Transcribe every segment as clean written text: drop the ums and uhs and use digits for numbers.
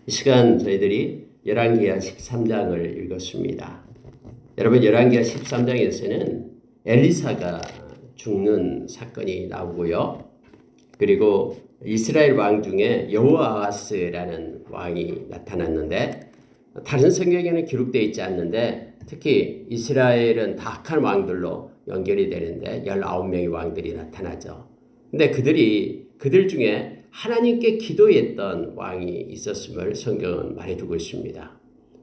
이 시간 저희들이 열왕기하 13장을 읽었습니다. 여러분, 열왕기하 13장에서는 엘리사가 죽는 사건이 나오고요. 그리고 이스라엘 왕 중에 여호아하스라는 왕이 나타났는데, 다른 성경에는 기록되어 있지 않는데 특히 이스라엘은 다 악한 왕들로 연결이 되는데 19명의 왕들이 나타나죠. 근데 그들 중에 하나님께 기도했던 왕이 있었음을 성경은 말해주고 있습니다.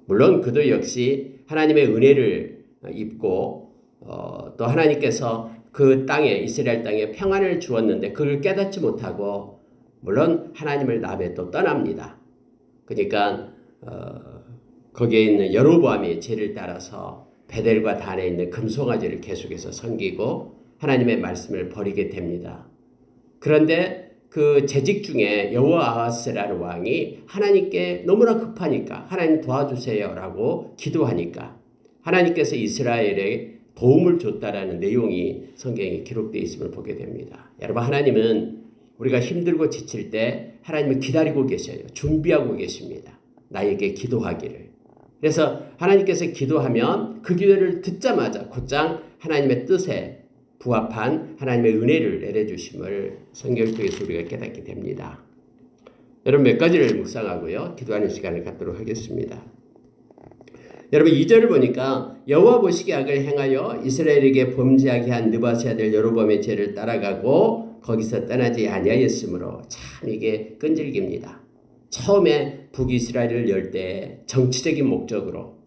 물론 그도 역시 하나님의 은혜를 입고 또 하나님께서 그 땅에, 이스라엘 땅에 평안을 주었는데 그걸 깨닫지 못하고 물론 하나님을 남에 또 떠납니다. 그러니까 거기에 있는 여로보암의 죄를 따라서 베델과 단에 있는 금송아지를 계속해서 섬기고 하나님의 말씀을 버리게 됩니다. 그런데 그 재직 중에 여호아하스라는 왕이 하나님께 너무나 급하니까 하나님 도와주세요라고 기도하니까 하나님께서 이스라엘에 도움을 줬다라는 내용이 성경에 기록되어 있음을 보게 됩니다. 여러분, 하나님은 우리가 힘들고 지칠 때 하나님을 기다리고 계셔요. 준비하고 계십니다. 나에게 기도하기를. 그래서 하나님께서 기도하면 그 기도를 듣자마자 곧장 하나님의 뜻에 부합한 하나님의 은혜를 내려주심을 성경을 통해서 우리가 깨닫게 됩니다. 여러분, 몇 가지를 묵상하고요. 기도하는 시간을 갖도록 하겠습니다. 여러분, 2절을 보니까 여호와 보시기에 악을 행하여 이스라엘에게 범죄하게 한 느바세 아들 여로보암의 죄를 따라가고 거기서 떠나지 아니하였으므로, 참 이게 끈질깁니다. 처음에 북이스라엘을 열 때 정치적인 목적으로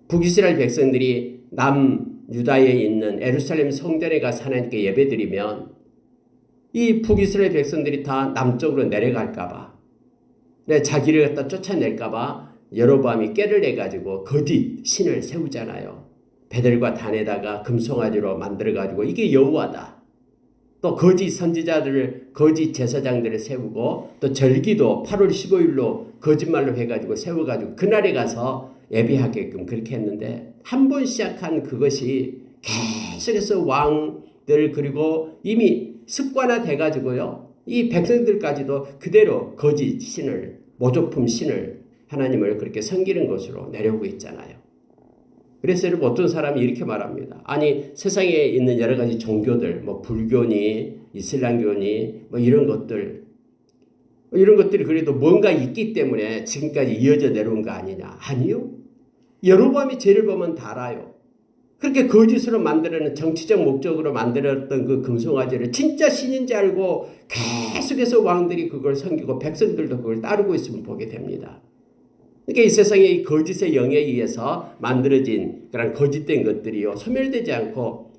북이스라엘 백성들이 남유다에 있는 예루살렘 성전에 가서 하나님께 예배드리면 이 북이스라엘 백성들이 다 남쪽으로 내려갈까봐, 자기를 갖다 쫓아낼까봐 여로보암이 깨를 내가지고 거짓 신을 세우잖아요. 베델과 단에다가 금송아지로 만들어가지고 이게 여호와다. 또 거짓 선지자들을, 거짓 제사장들을 세우고 또 절기도 8월 15일로 거짓말로 해가지고 세워가지고 그날에 가서 예배하게끔 그렇게 했는데, 한 번 시작한 그것이 계속해서 왕들 그리고 이미 습관화 돼가지고요, 이 백성들까지도 그대로 거짓 신을, 모조품 신을, 하나님을 그렇게 섬기는 것으로 내려오고 있잖아요. 그래서 여러분, 어떤 사람이 이렇게 말합니다. 아니, 세상에 있는 여러 가지 종교들, 뭐 불교니 이슬람교니 뭐 이런 것들이 그래도 뭔가 있기 때문에 지금까지 이어져 내려온 거 아니냐? 아니요. 여로보암이 죄를 보면 다 알아요. 그렇게 거짓으로 만들어낸, 정치적 목적으로 만들었던 그 금송아지를 진짜 신인지 알고 계속해서 왕들이 그걸 섬기고 백성들도 그걸 따르고 있으면 보게 됩니다. 그러니까 이 세상에 이 거짓의 영에 의해서 만들어진 그런 거짓된 것들이요, 소멸되지 않고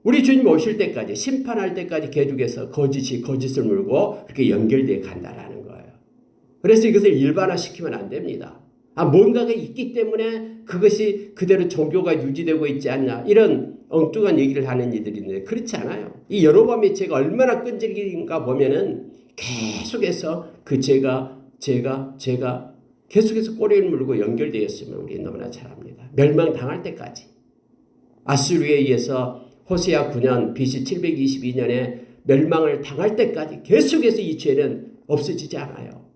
우리 주님 오실 때까지, 심판할 때까지 계속해서 거짓이 거짓을 물고 그렇게 연결되어 간다라는 거예요. 그래서 이것을 일반화시키면 안 됩니다. 뭔가가 있기 때문에 그것이 그대로 종교가 유지되고 있지 않냐, 이런 엉뚱한 얘기를 하는 이들이 있는데 그렇지 않아요. 이 여로보암의 죄가 얼마나 끈질긴가 보면은 계속해서 그 죄가 계속해서 꼬리를 물고 연결되었으면 우리 너무나 잘 압니다. 멸망당할 때까지. 아수르에 의해서 호세아 9년 BC 722년에 멸망을 당할 때까지 계속해서 이 죄는 없어지지 않아요.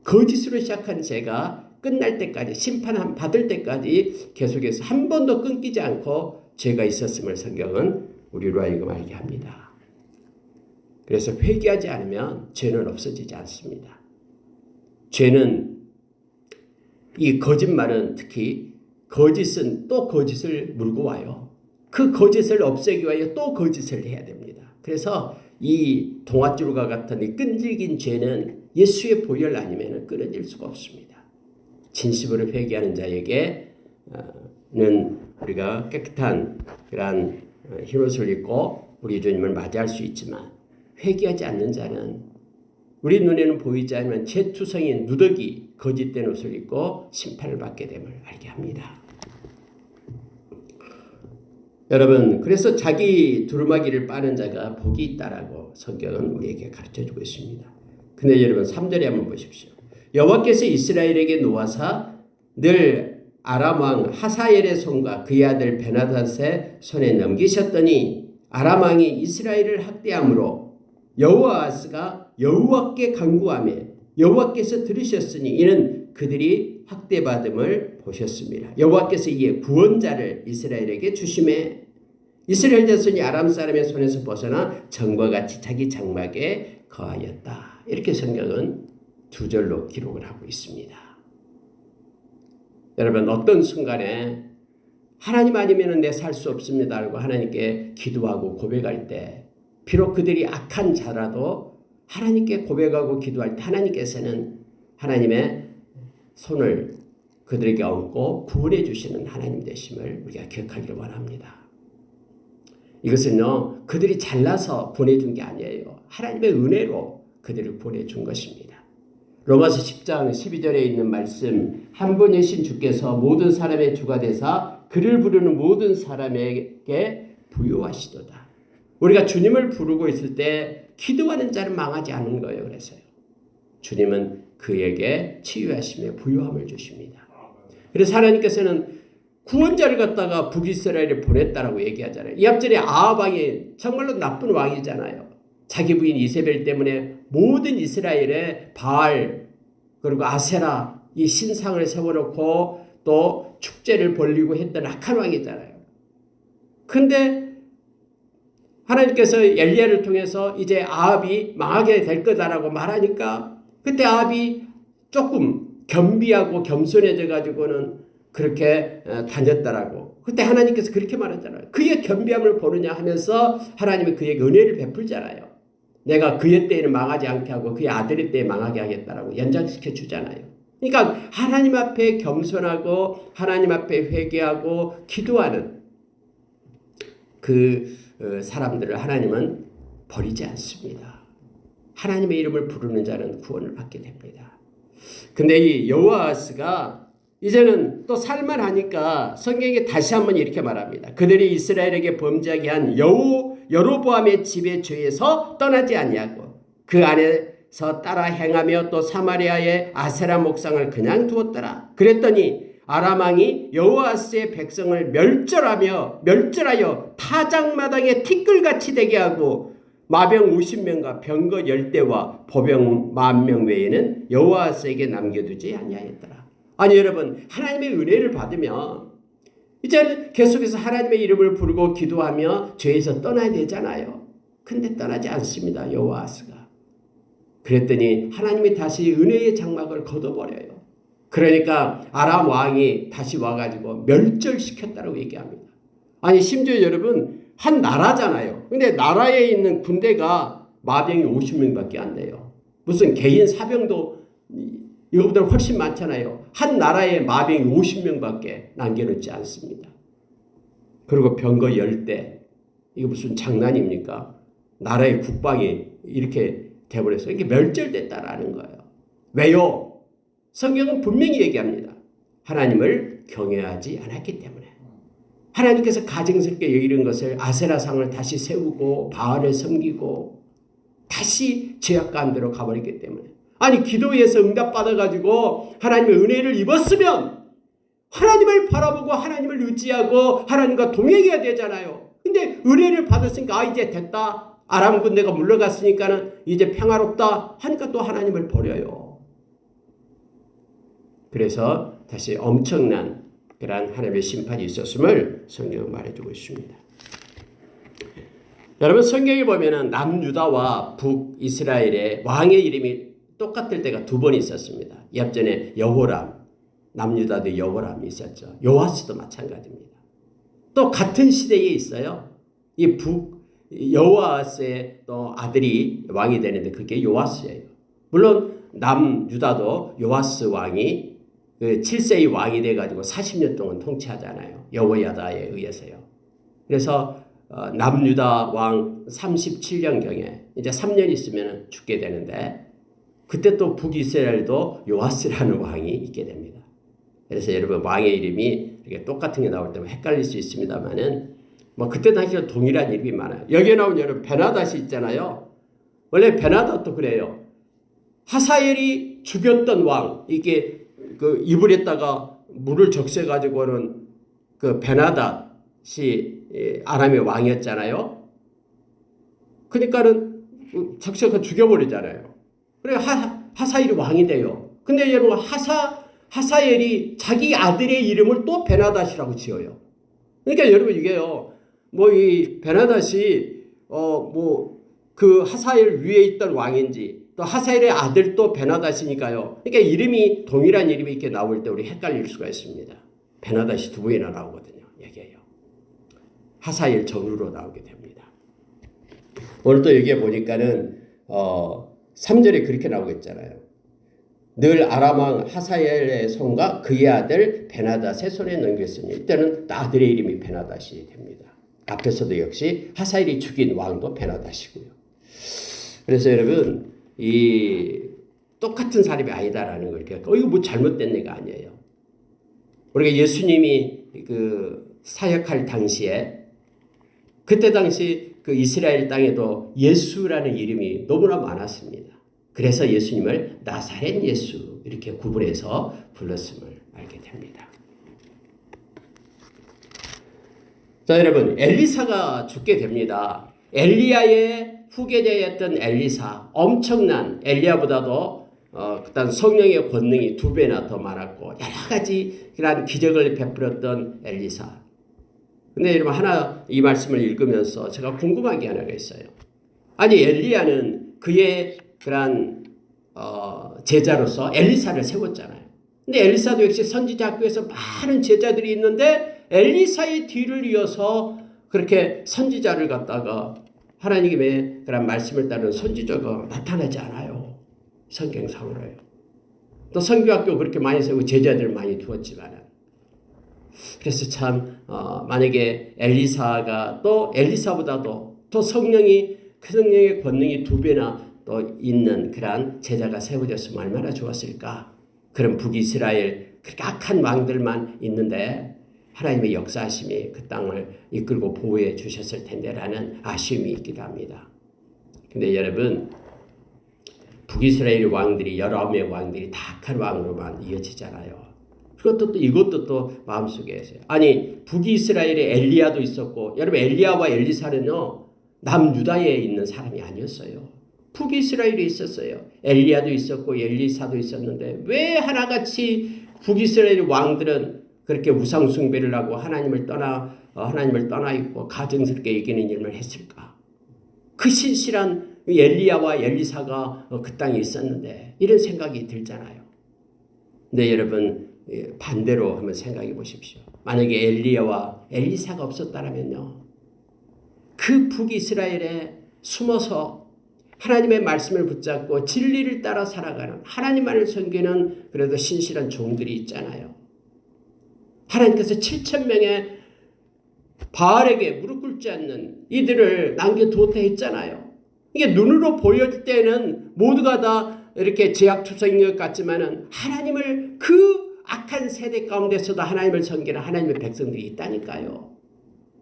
거짓으로 시작한 죄가 끝날 때까지, 심판 받을 때까지 계속해서 한 번도 끊기지 않고 죄가 있었음을 성경은 우리로 하여금 알게 합니다. 그래서 회개하지 않으면 죄는 없어지지 않습니다. 죄는, 이 거짓말은 특히 거짓은 또 거짓을 물고 와요. 그 거짓을 없애기 위하여 또 거짓을 해야 됩니다. 그래서 이 동아줄과 같은 이 끈질긴 죄는 예수의 보혈 아니면 끊어질 수가 없습니다. 진심으로 회개하는 자에게는 우리가 깨끗한 그런 흰옷을 입고 우리 주님을 맞이할 수 있지만, 회개하지 않는 자는 우리 눈에는 보이지 않으면 죄투성인 누더기 거짓된 옷을 입고 심판을 받게 됨을 알게 합니다. 여러분, 그래서 자기 두루마기를 빠는 자가 복이 있다라고 성경은 우리에게 가르쳐주고 있습니다. 근데 여러분, 3절에 한번 보십시오. 여호와께서 이스라엘에게 노하사 늘 아람 왕 하사엘의 손과 그의 아들 베나닷의 손에 넘기셨더니 아람 왕이 이스라엘을 학대함으로 여호아하스가 여호와께 간구하며 여호와께서 들으셨으니 이는 그들이 학대받음을 보셨습니다. 여호와께서 이에 구원자를 이스라엘에게 주심에 이스라엘 자손이 아람 사람의 손에서 벗어나 전과 같이 자기 장막에 거하였다. 이렇게 성경은 두 절로 기록을 하고 있습니다. 여러분 어떤 순간에 하나님 아니면 내 살 수 없습니다 라고 하나님께 기도하고 고백할 때 비록 그들이 악한 자라도 하나님께 고백하고 기도할 때 하나님께서는 하나님의 손을 그들에게 얹고 구원해 주시는 하나님 되심을 우리가 기억하기를 원합니다. 이것은요 그들이 잘나서 보내준 게 아니에요. 하나님의 은혜로 그들을 보내준 것입니다. 로마서 10장 12절에 있는 말씀 한 분이신 주께서 모든 사람의 주가 되사 그를 부르는 모든 사람에게 부요하시도다. 우리가 주님을 부르고 있을 때 기도하는 자는 망하지 않는 거예요. 그래서요. 주님은 그에게 치유하시며 부요함을 주십니다. 그래서 하나님께서는 구원자를 갖다가 북이스라엘에 보냈다라고 얘기하잖아요. 이 앞절에 아합 왕이 정말로 나쁜 왕이잖아요. 자기 부인 이세벨 때문에 모든 이스라엘에 바알 그리고 아세라 이 신상을 세워놓고 또 축제를 벌리고 했던 악한 왕이잖아요. 그런데 하나님께서 엘리야를 통해서 이제 아합이 망하게 될 거다라고 말하니까 그때 아합이 조금 겸비하고 겸손해져 가지고는 그렇게 다녔다라고. 그때 하나님께서 그렇게 말했잖아요. 그의 겸비함을 보느냐 하면서 하나님이 그에게 은혜를 베풀잖아요. 내가 그의 때에는 망하지 않게 하고 그의 아들의 때에 망하게 하겠다라고 연장시켜 주잖아요. 그러니까 하나님 앞에 겸손하고 하나님 앞에 회개하고 기도하는 그 사람들을 하나님은 버리지 않습니다. 하나님의 이름을 부르는 자는 구원을 받게 됩니다. 근데 이 여호아스가 이제는 또 살만하니까 성경에 다시 한번 이렇게 말합니다. 그들이 이스라엘에게 범죄하게 한 여로보암의 집의 죄에서 떠나지 아니하고 그 안에서 따라 행하며 또 사마리아의 아세라 목상을 그냥 두었더라. 그랬더니 아람 왕이 여호아스의 백성을 멸절하여 타작마당에 티끌같이 되게 하고 마병 50명과 병거 10대와 보병 10,000명 외에는 여호아스에게 남겨두지 아니하였더라. 아니 여러분 하나님의 은혜를 받으면 이제는 계속해서 하나님의 이름을 부르고 기도하며 죄에서 떠나야 되잖아요. 근데 떠나지 않습니다. 여호아스가. 그랬더니 하나님이 다시 은혜의 장막을 걷어버려요. 그러니까 아람 왕이 다시 와가지고 멸절시켰다고 얘기합니다. 아니 심지어 여러분 한 나라잖아요. 근데 나라에 있는 군대가 마병이 50명밖에 안 돼요. 무슨 개인 사병도 이거보다 훨씬 많잖아요. 한 나라에 마병이 50명밖에 남겨놓지 않습니다. 그리고 병거 10대. 이거 무슨 장난입니까? 나라의 국방이 이렇게 돼버려서 이게 멸절됐다라는 거예요. 왜요? 성경은 분명히 얘기합니다. 하나님을 경외하지 않았기 때문에. 하나님께서 가증스럽게 여기는 것을 아세라상을 다시 세우고 바알을 섬기고 다시 죄악 가운데로 가버렸기 때문에. 아니 기도에서 응답받아가지고 하나님의 은혜를 입었으면 하나님을 바라보고 하나님을 의지하고 하나님과 동행해야 되잖아요. 근데 은혜를 받았으니까 이제 됐다. 아람 군대가 물러갔으니까는 이제 평화롭다 하니까 또 하나님을 버려요. 그래서 다시 엄청난 그러한 하나님의 심판이 있었음을 성경은 말해주고 있습니다. 여러분 성경에 보면은 남유다와 북이스라엘의 왕의 이름이 똑같을 때가 두 번 있었습니다. 이 앞전에 여호람, 남유다도 여호람이 있었죠. 요아스도 마찬가지입니다. 또 같은 시대에 있어요. 이 여호아스의 또 아들이 왕이 되는데 그게 요아스예요. 물론 남유다도 요아스 왕이 그 7세의 왕이 돼가지고 40년 동안 통치하잖아요. 여호야다에 의해서요. 그래서 남유다 왕 37년경에 이제 3년 있으면 죽게 되는데 그때 또 북이스라엘도 요아스라는 왕이 있게 됩니다. 그래서 여러분 왕의 이름이 이렇게 똑같은 게 나올 때면 헷갈릴 수 있습니다만은 뭐 그때 당시에 동일한 이름이 많아요. 여기에 나온 여러분 베나닷이 있잖아요. 원래 베나닷도 그래요. 하사엘이 죽였던 왕 이게 그 이불에다가 물을 적셔 가지고는 그 베나닷이 아람의 왕이었잖아요. 그러니까는 적셔서 죽여버리잖아요. 그래 하사엘이 왕이 돼요. 근데 여러분 하사엘이 자기 아들의 이름을 또 베나닷이라고 지어요. 그러니까 여러분 이게요. 뭐 이 베나닷이 뭐 그 하사엘 위에 있던 왕인지 또 하사엘의 아들도 베나닷이니까요. 그러니까 이름이 동일한 이름이 이렇게 나올 때 우리 헷갈릴 수가 있습니다. 베나닷이 두 번이나 나오거든요. 얘기해요. 하사엘 전후로 나오게 됩니다. 오늘 또 여기에 보니까는 3절에 그렇게 나오고 있잖아요. 늘 아람 왕 하사엘의 손과 그의 아들 베나닷의 손에 넘겼으니 이때는 아들의 이름이 베나닷이 됩니다. 앞에서도 역시 하사엘이 죽인 왕도 베나닷이고요. 그래서 여러분 이 똑같은 사람이 아니다라는 걸 이거 뭐 잘못된 애가 아니에요. 우리가 예수님이 그 사역할 당시에 그때 당시 그 이스라엘 땅에도 예수라는 이름이 너무나 많았습니다. 그래서 예수님을 나사렛 예수 이렇게 구분해서 불렀음을 알게 됩니다. 자, 여러분 엘리사가 죽게 됩니다. 엘리야의 후계자였던 엘리사, 엄청난 엘리야보다도 그다음 성령의 권능이 2배나 더 많았고 여러 가지 그런 기적을 베풀었던 엘리사. 근데 여러분 하나 이 말씀을 읽으면서 제가 궁금한 게 하나가 있어요. 아니 엘리야는 그의 그런 제자로서 엘리사를 세웠잖아요. 근데 엘리사도 역시 선지자 학교에서 많은 제자들이 있는데 엘리사의 뒤를 이어서 그렇게 선지자를 갖다가 하나님의 그런 말씀을 따르는 선지자가 나타나지 않아요. 성경상으로요. 또 선교학교 그렇게 많이 세우고 제자들을 많이 두었지만 그래서 참 만약에 엘리사가 또 엘리사보다도 또 성령이 그 성령의 권능이 2배나 또 있는 그러한 제자가 세워졌으면 얼마나 좋았을까. 그런 북이스라엘 그렇게 악한 왕들만 있는데 하나님의 역사하심이 그 땅을 이끌고 보호해 주셨을 텐데라는 아쉬움이 있기도 합니다. 근데 여러분 북이스라엘 왕들이 여러 명의 왕들이 다 악한 왕으로만 이어지잖아요. 이것도 또 마음속에 있어요. 아니 북이스라엘에 엘리야도 있었고 여러분 엘리야와 엘리사는요 남유다에 있는 사람이 아니었어요. 북이스라엘에 있었어요. 엘리야도 있었고 엘리사도 있었는데 왜 하나같이 북이스라엘 왕들은 그렇게 우상 숭배를 하고 하나님을 떠나 있고 가증스럽게 이기는 일을 했을까? 그 신실한 엘리야와 엘리사가 그 땅에 있었는데 이런 생각이 들잖아요. 근데 여러분 반대로 한번 생각해 보십시오. 만약에 엘리야와 엘리사가 없었다면요. 그 북이스라엘에 숨어서 하나님의 말씀을 붙잡고 진리를 따라 살아가는 하나님만을 섬기는 그래도 신실한 종들이 있잖아요. 하나님께서 7,000명의 바알에게 무릎 꿇지 않는 이들을 남겨두었다 했잖아요. 이게 눈으로 보일 때는 모두가 다 이렇게 제약투성인 것 같지만은 하나님을 그 악한 세대 가운데서도 하나님을 섬기는 하나님의 백성들이 있다니까요.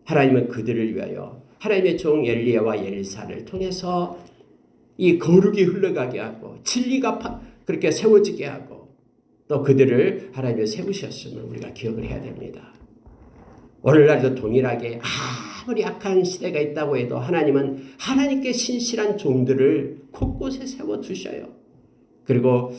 하나님은 그들을 위하여 하나님의 종 엘리야와 엘리사를 통해서 이 거룩이 흘러가게 하고 진리가 그렇게 세워지게 하고 또 그들을 하나님이 세우셨음을 우리가 기억을 해야 됩니다. 오늘날도 동일하게 아무리 악한 시대가 있다고 해도 하나님은 하나님께 신실한 종들을 곳곳에 세워두셔요. 그리고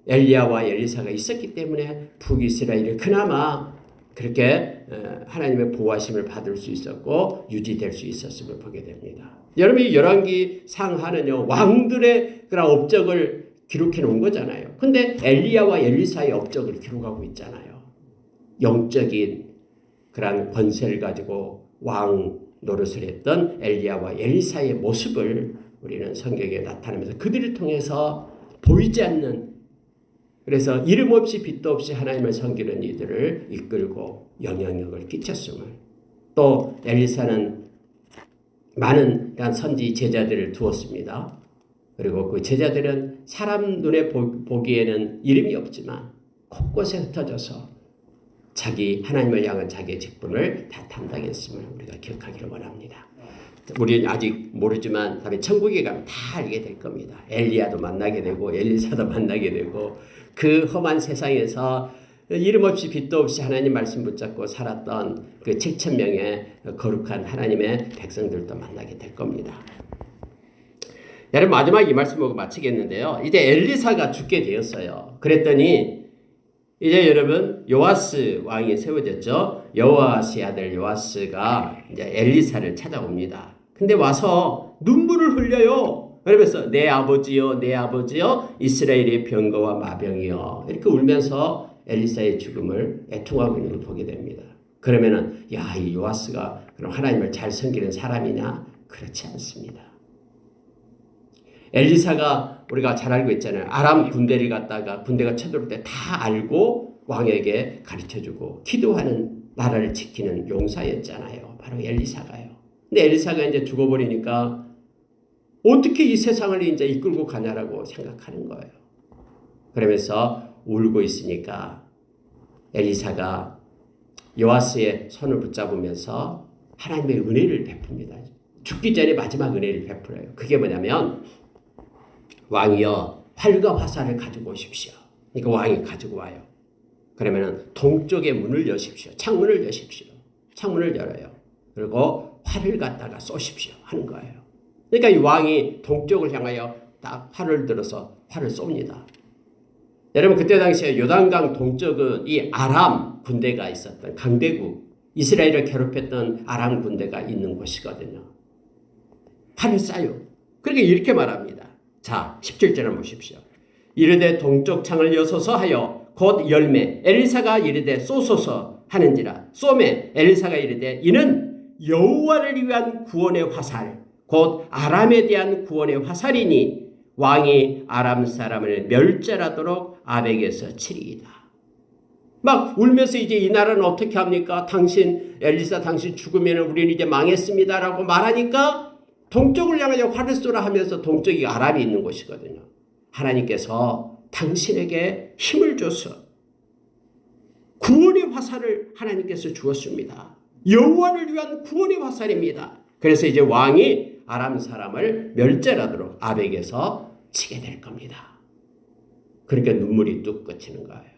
엘리야와 엘리사가 있었기 때문에 북이스라엘이 그나마 그렇게 하나님의 보호하심을 받을 수 있었고 유지될 수 있었음을 보게 됩니다. 여러분이 열왕기 상하는요 왕들의 그런 업적을 기록해 놓은 거잖아요. 근데 엘리야와 엘리사의 업적을 기록하고 있잖아요. 영적인 그런 권세를 가지고 왕 노릇을 했던 엘리야와 엘리사의 모습을 우리는 성경에 나타내면서 그들을 통해서 보이지 않는 그래서 이름 없이 빛도 없이 하나님을 섬기는 이들을 이끌고 영향력을 끼쳤음을 또 엘리사는 많은 선지 제자들을 두었습니다. 그리고 그 제자들은 사람 눈에 보기에는 이름이 없지만 곳곳에 흩어져서 자기 하나님을 향한 자기의 직분을 다 담당했음을 우리가 기억하기를 원합니다. 우리는 아직 모르지만 다음에 천국에 가면 다 알게 될 겁니다. 엘리야도 만나게 되고 엘리사도 만나게 되고 그 험한 세상에서 이름 없이 빛도 없이 하나님 말씀 붙잡고 살았던 그 7,000명의 거룩한 하나님의 백성들도 만나게 될 겁니다. 여러분 마지막 이 말씀 보고 마치겠는데요. 이제 엘리사가 죽게 되었어요. 그랬더니 이제 여러분 요아스 왕이 세워졌죠. 여호아스의 아들 요아스가 이제 엘리사를 찾아옵니다. 근데 와서 눈물을 흘려요. 그러면서 내 아버지여 내 아버지여 이스라엘의 병거와 마병이여 이렇게 울면서 엘리사의 죽음을 애통하고 있는 걸 보게 됩니다. 그러면은 야, 이 요아스가 그럼 하나님을 잘 섬기는 사람이냐? 그렇지 않습니다. 엘리사가 우리가 잘 알고 있잖아요. 아람 군대를 갖다가 군대가 쳐들어올 때 다 알고 왕에게 가르쳐주고 기도하는 나라를 지키는 용사였잖아요. 바로 엘리사가요. 근데 엘리사가 이제 죽어버리니까 어떻게 이 세상을 이제 이끌고 가냐라고 생각하는 거예요. 그러면서 울고 있으니까 엘리사가 요아스의 손을 붙잡으면서 하나님의 은혜를 베풉니다. 죽기 전에 마지막 은혜를 베풀어요. 그게 뭐냐면 왕이여 활과 화살을 가지고 오십시오. 그러니까 왕이 가지고 와요. 그러면은 동쪽의 문을 여십시오. 창문을 여십시오. 창문을 열어요. 그리고 활을 갖다가 쏘십시오 하는 거예요. 그러니까 이 왕이 동쪽을 향하여 딱 활을 들어서 활을 쏩니다. 여러분 그때 당시에 요단강 동쪽은 이 아람 군대가 있었던 강대국 이스라엘을 괴롭혔던 아람 군대가 있는 곳이거든요. 활을 쏴요. 그러니까 이렇게 말합니다. 자 17절을 보십시오. 이르되 동쪽 창을 여소서 하여 곧 열매 엘리사가 이르되 쏘소서 하는지라 쏘매 엘리사가 이르되 이는 여호와를 위한 구원의 화살 곧 아람에 대한 구원의 화살이니 왕이 아람 사람을 멸절하도록 아벡에서 치리이다. 막 울면서 이제 이 나라는 어떻게 합니까? 당신 엘리사 당신 죽으면 우리는 이제 망했습니다라고 말하니까 동쪽을 향하여 활을 쏘라 하면서 동쪽이 아람이 있는 곳이거든요. 하나님께서 당신에게 힘을 줘서 구원의 화살을 하나님께서 주었습니다. 여호와를 위한 구원의 화살입니다. 그래서 이제 왕이 아람 사람을 멸절하도록 아벡에서 치게 될 겁니다. 그러니까 눈물이 뚝 꽂히는 거예요.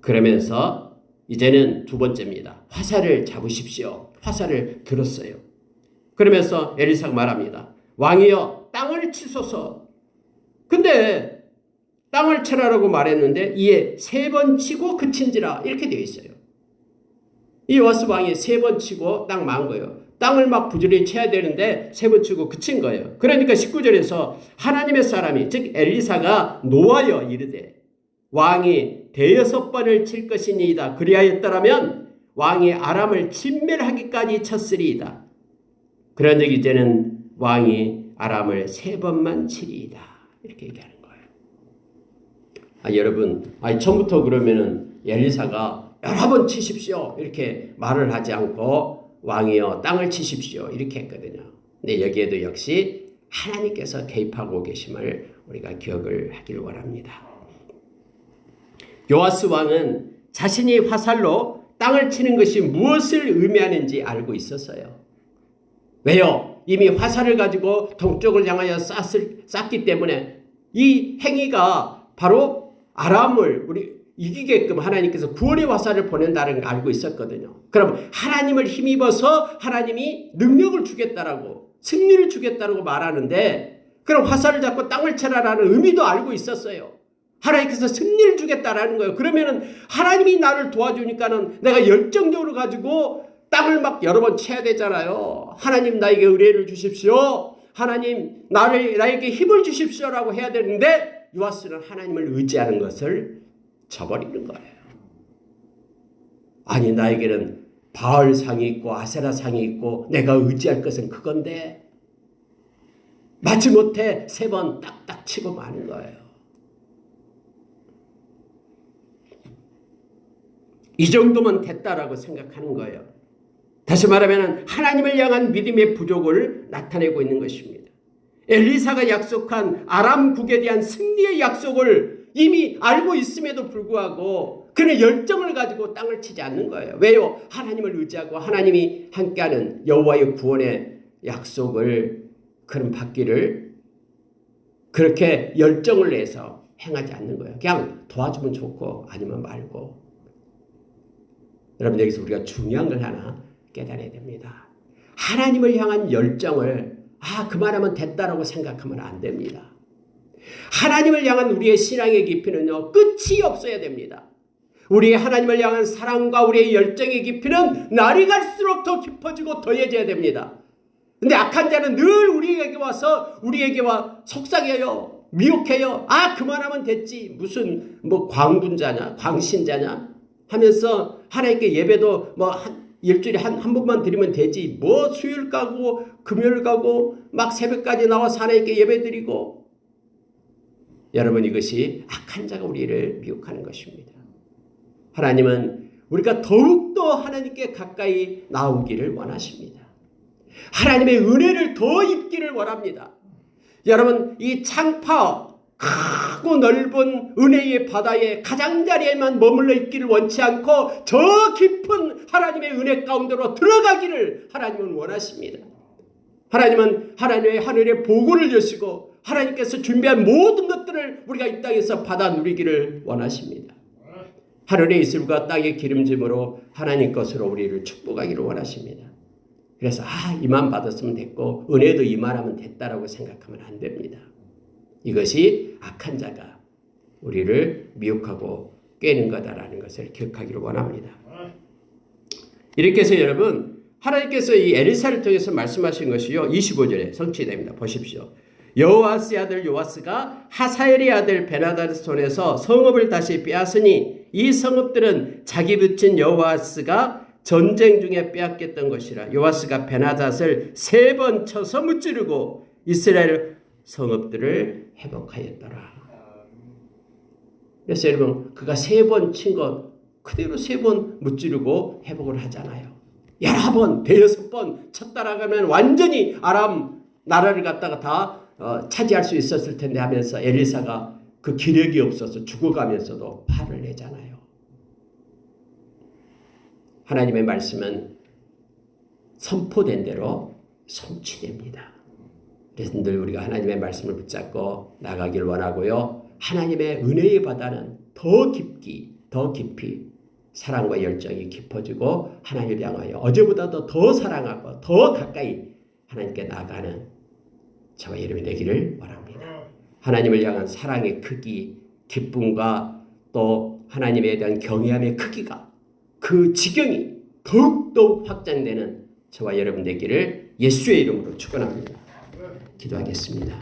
그러면서 이제는 두 번째입니다. 화살을 잡으십시오. 화살을 들었어요. 그러면서 엘리사가 말합니다. 왕이여 땅을 치소서. 근데 땅을 쳐라라고 말했는데 이에 3번 치고 그친지라 이렇게 되어 있어요. 이 요아스 왕이 3번 치고 땅 망한 거예요. 땅을 막 부지런히 쳐야 되는데 3번 치고 그친 거예요. 그러니까 19절에서 하나님의 사람이 즉 엘리사가 노하여 이르되 왕이 6번을 칠 것이니이다. 그리하였더라면 왕이 아람을 진멸하기까지 쳤으리이다. 그런 적 이제는 왕이 아람을 3번만 치리이다. 이렇게 얘기하는 거예요. 여러분, 처음부터 그러면은 엘리사가 여러 번 치십시오. 이렇게 말을 하지 않고 왕이여 땅을 치십시오. 이렇게 했거든요. 근데 여기에도 역시 하나님께서 개입하고 계심을 우리가 기억을 하길 원합니다. 요아스 왕은 자신이 화살로 땅을 치는 것이 무엇을 의미하는지 알고 있었어요. 왜요? 이미 화살을 가지고 동쪽을 향하여 쐈기 때문에 이 행위가 바로 아람을 이기게끔 하나님께서 구원의 화살을 보낸다는 걸 알고 있었거든요. 그럼 하나님을 힘입어서 하나님이 능력을 주겠다라고 승리를 주겠다라고 말하는데 그럼 화살을 잡고 땅을 쳐라라는 의미도 알고 있었어요. 하나님께서 승리를 주겠다라는 거예요. 그러면은 하나님이 나를 도와주니까는 내가 열정적으로 가지고 땅을 막 여러 번 쳐야 되잖아요. 하나님 나에게 의뢰를 주십시오. 하나님 나에게 힘을 주십시오라고 해야 되는데 요아스는 하나님을 의지하는 것을 저버리는 거예요. 아니 나에게는 바알상이 있고 아세라상이 있고 내가 의지할 것은 그건데 마지못해 3번 딱딱 치고 마는 거예요. 이 정도면 됐다라고 생각하는 거예요. 다시 말하면 하나님을 향한 믿음의 부족을 나타내고 있는 것입니다. 엘리사가 약속한 아람국에 대한 승리의 약속을 이미 알고 있음에도 불구하고 그는 열정을 가지고 땅을 치지 않는 거예요. 왜요? 하나님을 의지하고 하나님이 함께하는 여호와의 구원의 약속을 그는 받기를 그렇게 열정을 내서 행하지 않는 거예요. 그냥 도와주면 좋고 아니면 말고. 여러분 여기서 우리가 중요한 걸 하나 깨달아야 됩니다. 하나님을 향한 열정을 그만하면 됐다라고 생각하면 안 됩니다. 하나님을 향한 우리의 신앙의 깊이는요, 끝이 없어야 됩니다. 우리의 하나님을 향한 사랑과 우리의 열정의 깊이는 날이 갈수록 더 깊어지고 더해져야 됩니다. 근데 악한 자는 늘 우리에게 와서 속삭여요. 미혹해요. 그만하면 됐지. 무슨 광분자냐, 광신자냐 하면서 하나님께 예배도 일주일에 한 번만 드리면 되지. 수요일 가고 금요일 가고 막 새벽까지 나와서 하나님께 예배 드리고. 여러분, 이것이 악한 자가 우리를 미혹하는 것입니다. 하나님은 우리가 더욱더 하나님께 가까이 나오기를 원하십니다. 하나님의 은혜를 더 입기를 원합니다. 여러분, 이 창파 크고 넓은 은혜의 바다에 가장자리에만 머물러 있기를 원치 않고 저 깊은 하나님의 은혜 가운데로 들어가기를 하나님은 원하십니다. 하나님은 하나님의 하늘의 보고를 여시고 하나님께서 준비한 모든 것들을 우리가 이 땅에서 받아 누리기를 원하십니다. 하늘의 이슬과 땅의 기름짐으로 하나님 것으로 우리를 축복하기를 원하십니다. 그래서 이만 받았으면 됐고 은혜도 이만하면 됐다라고 생각하면 안 됩니다. 이것이 악한 자가 우리를 미혹하고 꿰는 거다라는 것을 기억하기를 원합니다. 이렇게 해서 여러분, 하나님께서 이 엘리사를 통해서 말씀하신 것이요, 25절에 성취됩니다. 보십시오. 여호아스의 아들 요아스가 하사엘의 아들 베나다의 손에서 성읍을 다시 빼앗으니 이 성읍들은 자기 붙인 여호아스가 전쟁 중에 빼앗겼던 것이라. 요아스가 베나닷을 3번 쳐서 무찌르고 이스라엘 성읍들을 회복하였더라. 그래서 여러분, 그가 3번 친 것 그대로 3번 무찌르고 회복을 하잖아요. 11번, 6번 쳤다라 가면 완전히 아람 나라를 갖다가 다 차지할 수 있었을 텐데 하면서 엘리사가 그 기력이 없어서 죽어가면서도 화를 내잖아요. 하나님의 말씀은 선포된 대로 성취됩니다. 그래서 늘 우리가 하나님의 말씀을 붙잡고 나가길 원하고요. 하나님의 은혜의 바다는 더 깊이 사랑과 열정이 깊어지고 하나님을 향하여 어제보다도 더 사랑하고 더 가까이 하나님께 나가는 저와 여러분이 되기를 원합니다. 하나님을 향한 사랑의 크기, 기쁨과 또 하나님에 대한 경외함의 크기가 그 지경이 더욱더욱 확장되는 저와 여러분 되기를 예수의 이름으로 축원합니다. 기도하겠습니다.